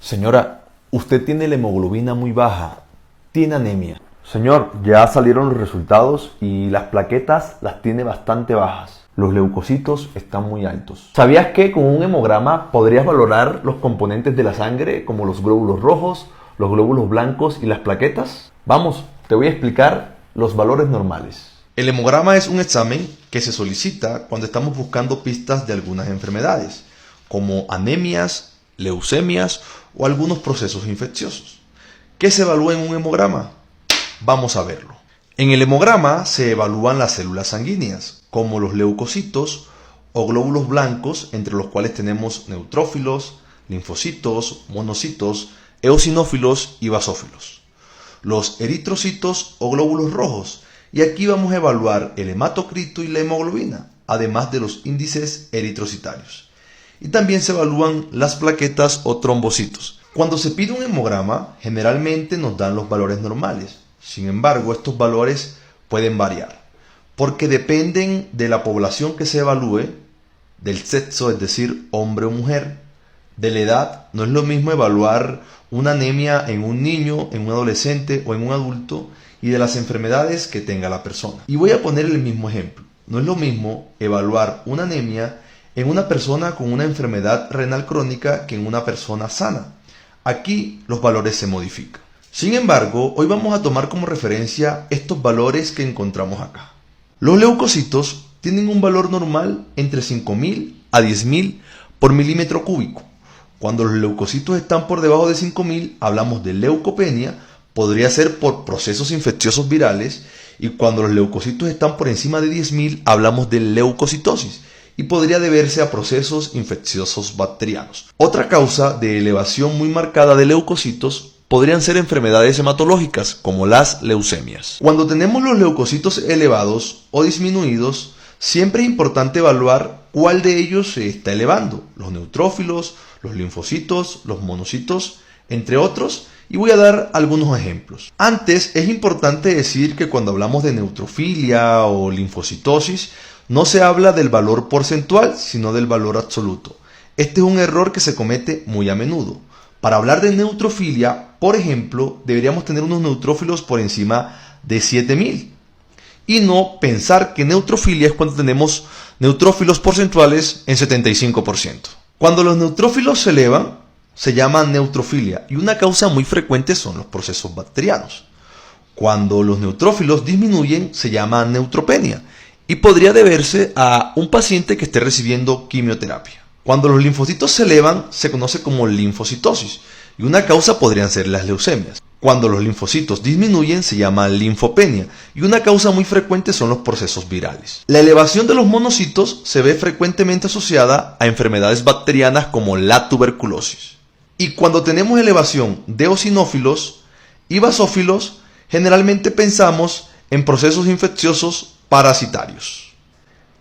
Señora, usted tiene la hemoglobina muy baja, tiene anemia. Señor, ya salieron los resultados y las plaquetas las tiene bastante bajas. Los leucocitos están muy altos. ¿Sabías que con un hemograma podrías valorar los componentes de la sangre como los glóbulos rojos, los glóbulos blancos y las plaquetas? Vamos, te voy a explicar los valores normales. El hemograma es un examen que se solicita cuando estamos buscando pistas de algunas enfermedades, como anemias, leucemias o algunos procesos infecciosos. ¿Qué se evalúa en un hemograma? Vamos a verlo. En el hemograma se evalúan las células sanguíneas, como los leucocitos o glóbulos blancos, entre los cuales tenemos neutrófilos, linfocitos, monocitos, eosinófilos y basófilos. Los eritrocitos o glóbulos rojos, y aquí vamos a evaluar el hematocrito y la hemoglobina, además de los índices eritrocitarios. Y también se evalúan las plaquetas o trombocitos. Cuando se pide un hemograma, generalmente nos dan los valores normales. Sin embargo, estos valores pueden variar, porque dependen de la población que se evalúe, del sexo, es decir, hombre o mujer, de la edad. No es lo mismo evaluar una anemia en un niño, en un adolescente o en un adulto, y de las enfermedades que tenga la persona. Y voy a poner el mismo ejemplo. No es lo mismo evaluar una anemia en una persona con una enfermedad renal crónica que en una persona sana. Aquí los valores se modifican. Sin embargo, hoy vamos a tomar como referencia estos valores que encontramos acá. Los leucocitos tienen un valor normal entre 5.000 a 10.000 por milímetro cúbico. Cuando los leucocitos están por debajo de 5.000, hablamos de leucopenia, podría ser por procesos infecciosos virales, y cuando los leucocitos están por encima de 10.000, hablamos de leucocitosis, y podría deberse a procesos infecciosos bacterianos. Otra causa de elevación muy marcada de leucocitos podrían ser enfermedades hematológicas, como las leucemias. Cuando tenemos los leucocitos elevados o disminuidos, siempre es importante evaluar cuál de ellos se está elevando: los neutrófilos, los linfocitos, los monocitos, entre otros, y voy a dar algunos ejemplos. Antes, es importante decir que cuando hablamos de neutrofilia o linfocitosis, no se habla del valor porcentual, sino del valor absoluto. Este es un error que se comete muy a menudo. Para hablar de neutrofilia, por ejemplo, deberíamos tener unos neutrófilos por encima de 7.000. Y no pensar que neutrofilia es cuando tenemos neutrófilos porcentuales en 75%. Cuando los neutrófilos se elevan, se llama neutrofilia, y una causa muy frecuente son los procesos bacterianos. Cuando los neutrófilos disminuyen, se llama neutropenia, y podría deberse a un paciente que esté recibiendo quimioterapia. Cuando los linfocitos se elevan, se conoce como linfocitosis, y una causa podrían ser las leucemias. Cuando los linfocitos disminuyen, se llama linfopenia, y una causa muy frecuente son los procesos virales. La elevación de los monocitos se ve frecuentemente asociada a enfermedades bacterianas como la tuberculosis. Y cuando tenemos elevación de eosinófilos y basófilos, generalmente pensamos en procesos infecciosos parasitarios.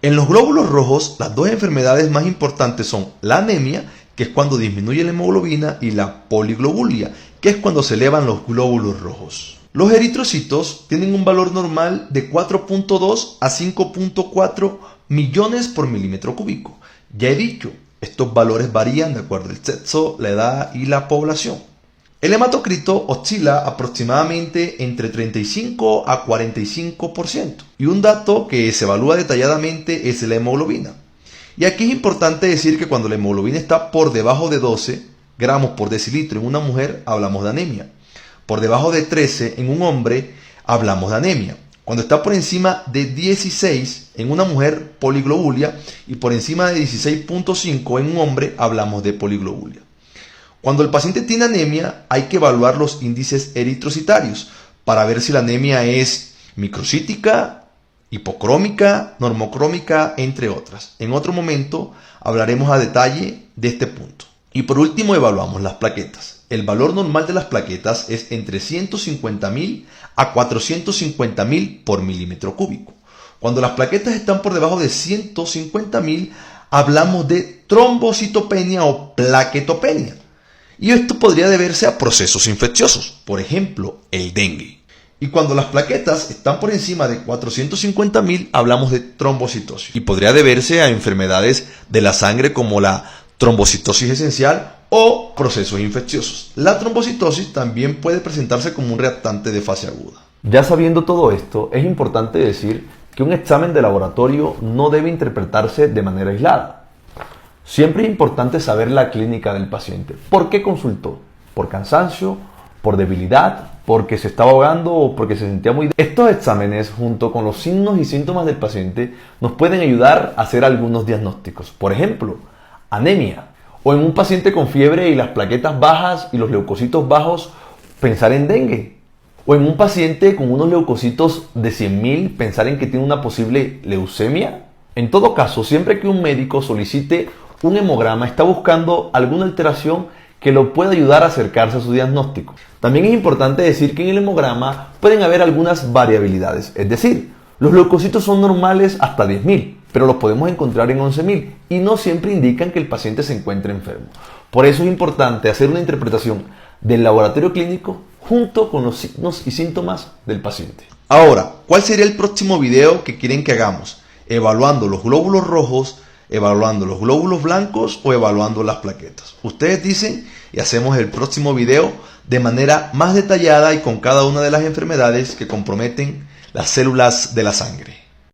En los glóbulos rojos, las dos enfermedades más importantes son la anemia, que es cuando disminuye la hemoglobina, y la poliglobulia, que es cuando se elevan los glóbulos rojos. Los eritrocitos tienen un valor normal de 4.2 a 5.4 millones por milímetro cúbico. Ya he dicho, estos valores varían de acuerdo al sexo, la edad y la población. El hematocrito oscila aproximadamente entre 35 a 45%. Y un dato que se evalúa detalladamente es la hemoglobina. Y aquí es importante decir que cuando la hemoglobina está por debajo de 12 gramos por decilitro en una mujer, hablamos de anemia. Por debajo de 13 en un hombre, hablamos de anemia. Cuando está por encima de 16 en una mujer, poliglobulia, y por encima de 16.5 en un hombre, hablamos de poliglobulia. Cuando el paciente tiene anemia, hay que evaluar los índices eritrocitarios para ver si la anemia es microcítica, hipocrómica, normocrómica, entre otras. En otro momento hablaremos a detalle de este punto. Y por último, evaluamos las plaquetas. El valor normal de las plaquetas es entre 150.000 a 450.000 por milímetro cúbico. Cuando las plaquetas están por debajo de 150.000, hablamos de trombocitopenia o plaquetopenia. Y esto podría deberse a procesos infecciosos, por ejemplo, el dengue. Y cuando las plaquetas están por encima de 450.000, hablamos de trombocitosis. Y podría deberse a enfermedades de la sangre como la trombocitosis esencial o procesos infecciosos. La trombocitosis también puede presentarse como un reactante de fase aguda. Ya sabiendo todo esto, es importante decir que un examen de laboratorio no debe interpretarse de manera aislada. Siempre es importante saber la clínica del paciente. ¿Por qué consultó? ¿Por cansancio? ¿Por debilidad? ¿Porque se estaba ahogando o porque se sentía muy débil? Estos exámenes, junto con los signos y síntomas del paciente, nos pueden ayudar a hacer algunos diagnósticos. Por ejemplo, anemia. O en un paciente con fiebre y las plaquetas bajas y los leucocitos bajos, pensar en dengue. O en un paciente con unos leucocitos de 100.000, pensar en que tiene una posible leucemia. En todo caso, siempre que un médico solicite un hemograma, está buscando alguna alteración que lo pueda ayudar a acercarse a su diagnóstico. También es importante decir que en el hemograma pueden haber algunas variabilidades, es decir, los leucocitos son normales hasta 10.000, pero los podemos encontrar en 11.000 y no siempre indican que el paciente se encuentre enfermo. Por eso es importante hacer una interpretación del laboratorio clínico junto con los signos y síntomas del paciente. Ahora, ¿cuál sería el próximo video que quieren que hagamos? ¿Evaluando los glóbulos rojos, evaluando los glóbulos blancos o evaluando las plaquetas? Ustedes dicen y hacemos el próximo video de manera más detallada y con cada una de las enfermedades que comprometen las células de la sangre.